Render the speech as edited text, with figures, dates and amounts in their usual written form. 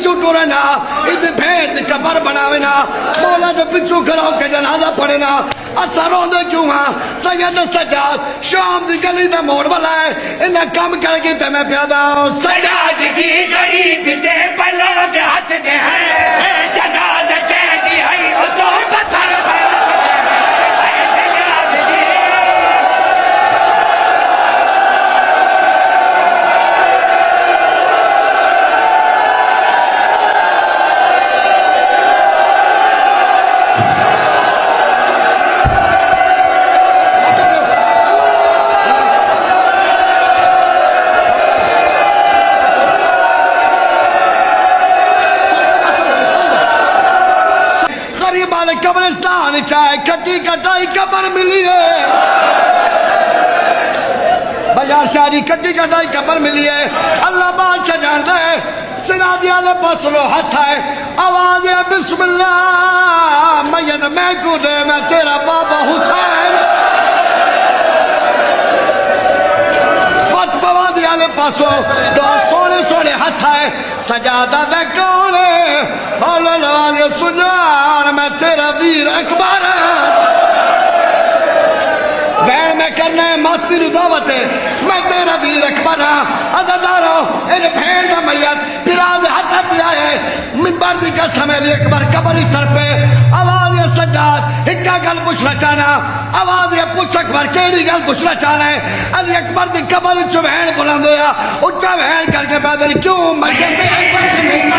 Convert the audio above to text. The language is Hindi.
पिछू टुरे ना इद भेड़ दी कबर बनावे ना मौला दे पिछू खड़ा होके जनाजा पढ़े ना असा रोंदे क्यों हां सैयद सजाद शाम दी गली दा मोड़ वाला है इन्हें कम करके ते मैं प्यादा सजाद की गरीब दे पलों दे हंसदे हैं जनाजा कहती है ओ तो पत्थर कब्रिस्तान चाहे कटी कटाई कबर मिली है बाजार शारी कटी कटाई कबर मिली है अल्लाह बादशाह जानता है सिरादिया ने पसलो हाथ है आवाज है बिस्मिल्लाह मैयत मैं कूदे मैं तेरा बाबा हुसैन फत बवादिया ने पासो दो सोने सोने हाथ है सजादा दे कौन है सुनान मैं तेरा वीर अकबर वैन में करना है मातमी दावत है मैं तेरा वीर अकबर अजादारो इन भेड़ का मैयत पिरा दे हाथ दिया है मिंबर दी कसम है अकबर कबर ही तरफे आवाज है सज्जाद इक्का गल पूछना चाहना आवाज है पूछ अकबर केड़ी गल पूछना चाहना है अली अकबर दी कबर च वैन बुलंद होया उच्चा वैन करके पैदल क्यों मर गए